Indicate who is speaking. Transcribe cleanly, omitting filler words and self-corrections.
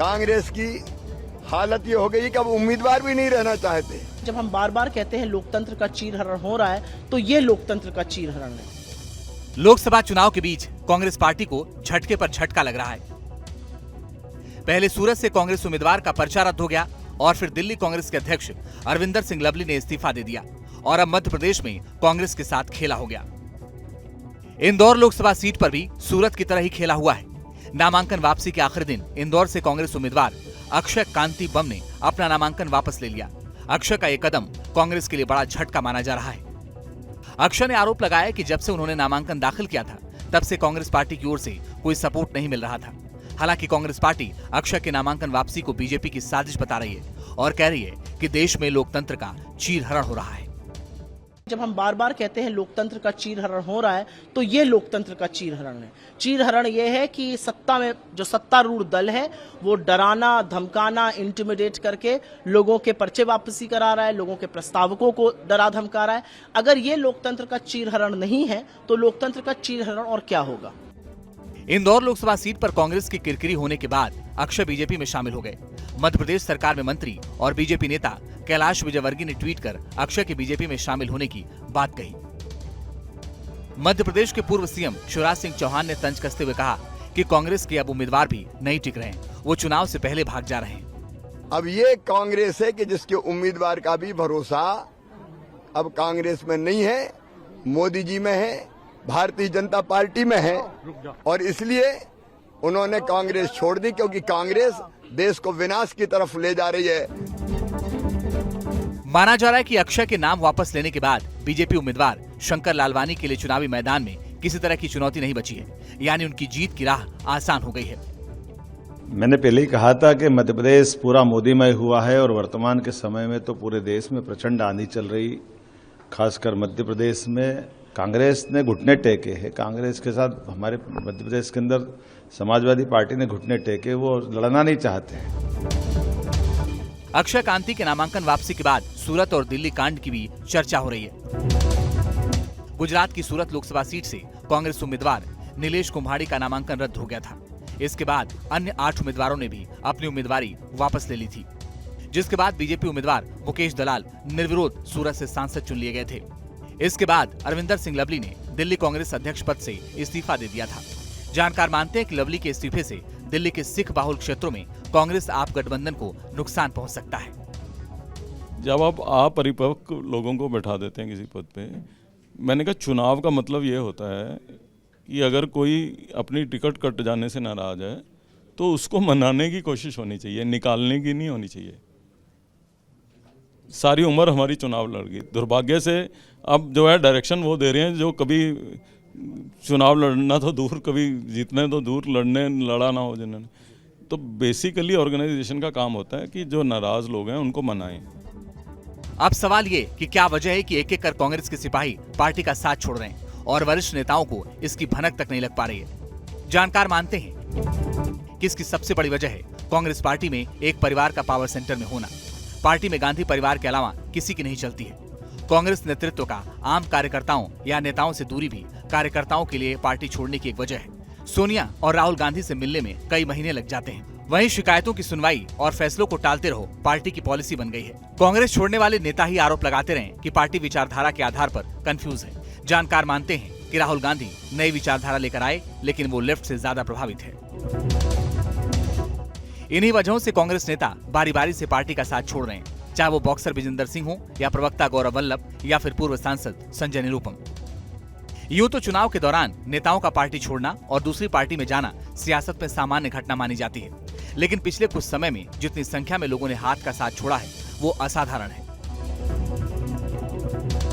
Speaker 1: कांग्रेस की हालत ये हो गई कि अब उम्मीदवार भी नहीं रहना चाहते।
Speaker 2: जब हम बार बार कहते हैं लोकतंत्र का चीरहरण हो रहा है, तो ये लोकतंत्र का चीरहरण है।
Speaker 3: लोकसभा चुनाव के बीच कांग्रेस पार्टी को झटके पर झटका लग रहा है। पहले सूरत से कांग्रेस उम्मीदवार का पर्चा रद्द हो गया और फिर दिल्ली कांग्रेस के अध्यक्ष अरविंदर सिंह लवली ने इस्तीफा दे दिया और अब मध्य प्रदेश में कांग्रेस के साथ खेला हो गया। इंदौर लोकसभा सीट पर भी सूरत की तरह ही खेला हुआ है। नामांकन वापसी के आखिरी दिन इंदौर से कांग्रेस उम्मीदवार अक्षय कांति बम ने अपना नामांकन वापस ले लिया। अक्षय का यह कदम कांग्रेस के लिए बड़ा झटका माना जा रहा है। अक्षय ने आरोप लगाया कि जब से उन्होंने नामांकन दाखिल किया था तब से कांग्रेस पार्टी की ओर से कोई सपोर्ट नहीं मिल रहा था। हालांकि कांग्रेस पार्टी अक्षय के नामांकन वापसी को बीजेपी की साजिश बता रही है और कह रही है कि देश में लोकतंत्र का चीरहरण हो रहा है।
Speaker 2: जब हम बार बार कहते हैं लोकतंत्र का चीरहरण हो रहा है, तो ये लोकतंत्र का चीरहरण है। चीरहरण ये है कि सत्ता में जो सत्तारूढ़ दल है वो डराना, धमकाना, इंटिमिडेट करके लोगों के पर्चे वापसी करा रहा है, लोगों के प्रस्तावकों को डरा धमका रहा है। अगर ये लोकतंत्र का चीरहरण नहीं है तो लोकतंत्र का चीरहरण और क्या होगा।
Speaker 3: इंदौर लोकसभा सीट पर कांग्रेस की किरकिरी होने के बाद अक्षय बीजेपी में शामिल हो गए। मध्य प्रदेश सरकार में मंत्री और बीजेपी नेता कैलाश विजयवर्गीय ने ट्वीट कर अक्षय के बीजेपी में शामिल होने की बात कही। मध्य प्रदेश के पूर्व सीएम शिवराज सिंह चौहान ने तंज कसते हुए कहा कि कांग्रेस के अब उम्मीदवार भी नहीं टिक रहे हैं, वो चुनाव से पहले भाग जा रहे हैं।
Speaker 1: अब ये कांग्रेस है कि जिसके उम्मीदवार का भी भरोसा अब कांग्रेस में नहीं है, मोदी जी में है, भारतीय जनता पार्टी में है और इसलिए उन्होंने कांग्रेस छोड़ दी, क्योंकि कांग्रेस देश को विनाश की तरफ ले जा रही है।
Speaker 3: माना जा रहा है कि अक्षय के नाम वापस लेने के बाद बीजेपी उम्मीदवार शंकर लालवानी के लिए चुनावी मैदान में किसी तरह की चुनौती नहीं बची है, यानी उनकी जीत की राह आसान हो गई है।
Speaker 4: मैंने पहले ही कहा था कि मध्य प्रदेश पूरा मोदीमय हुआ है और वर्तमान के समय में तो पूरे देश में प्रचंड आंधी चल रही, खासकर मध्य प्रदेश में कांग्रेस ने घुटने टेके हैं। कांग्रेस के साथ हमारे मध्य प्रदेश के अंदर समाजवादी पार्टी ने घुटने टेके, वो लड़ना नहीं चाहते हैं।
Speaker 3: अक्षय कांति के नामांकन वापसी के बाद सूरत और दिल्ली कांड की भी चर्चा हो रही है। गुजरात की सूरत लोकसभा सीट से कांग्रेस उम्मीदवार नीलेश कुम्हाड़ी का नामांकन रद्द हो गया था। इसके बाद अन्य 8 उम्मीदवारों ने भी अपनी उम्मीदवारी वापस ले ली थी, जिसके बाद बीजेपी उम्मीदवार मुकेश दलाल निर्विरोध सूरत से सांसद चुन लिए गए थे। इसके बाद अरविंदर सिंह लवली ने दिल्ली कांग्रेस अध्यक्ष पद से इस्तीफा दे दिया था। जानकार मानते हैं कि लवली के इस्तीफे से दिल्ली के सिख बाहुल क्षेत्रों में कांग्रेस आप गठबंधन को नुकसान पहुंच सकता है।
Speaker 5: जब आप अपरिपक्व लोगों को बैठा देते हैं किसी पद पे, मैंने कहा चुनाव का मतलब ये होता है कि अगर कोई अपनी टिकट कट जाने से नाराज है तो उसको मनाने की कोशिश होनी चाहिए, निकालने की नहीं होनी चाहिए। सारी उम्र हमारी चुनाव लड़ गई, दुर्भाग्य से अब जो है डायरेक्शन वो दे रहे हैं जो कभी चुनाव लड़ना तो दूर, कभी जीतने तो दूर, लड़ा ना हो जिन्होंने। तो बेसिकली ऑर्गेनाइजेशन का काम होता है कि जो नाराज लोग हैं उनको मनाएं।
Speaker 3: अब सवाल ये कि क्या वजह है कि एक-एक कर कांग्रेस के सिपाही पार्टी का साथ छोड़ रहे हैं और वरिष्ठ नेताओं को इसकी भनक तक नहीं लग पा रही है। जानकार मानते हैं कि इसकी सबसे बड़ी वजह है कांग्रेस पार्टी में एक परिवार का पावर सेंटर में होना। पार्टी में गांधी परिवार के अलावा किसी की नहीं चलती है। कांग्रेस नेतृत्व का आम कार्यकर्ताओं या नेताओं से दूरी भी कार्यकर्ताओं के लिए पार्टी छोड़ने की एक वजह है। सोनिया और राहुल गांधी से मिलने में कई महीने लग जाते हैं। वहीं शिकायतों की सुनवाई और फैसलों को टालते रहो पार्टी की पॉलिसी बन गई है। कांग्रेस छोड़ने वाले नेता ही आरोप लगाते रहे कि पार्टी विचारधारा के आधार पर कंफ्यूज है। जानकार मानते हैं कि राहुल गांधी नई विचारधारा लेकर आए, लेकिन वो लेफ्ट से ज्यादा प्रभावित है। इन्हीं वजहों से कांग्रेस नेता बारी बारी से पार्टी का साथ छोड़ रहे हैं, चाहे वो बॉक्सर विजेंदर सिंह हो या प्रवक्ता गौरव वल्लभ या फिर पूर्व सांसद संजय निरुपम। यूं तो चुनाव के दौरान नेताओं का पार्टी छोड़ना और दूसरी पार्टी में जाना सियासत में सामान्य घटना मानी जाती है, लेकिन पिछले कुछ समय में जितनी संख्या में लोगों ने हाथ का साथ छोड़ा है वो असाधारण है।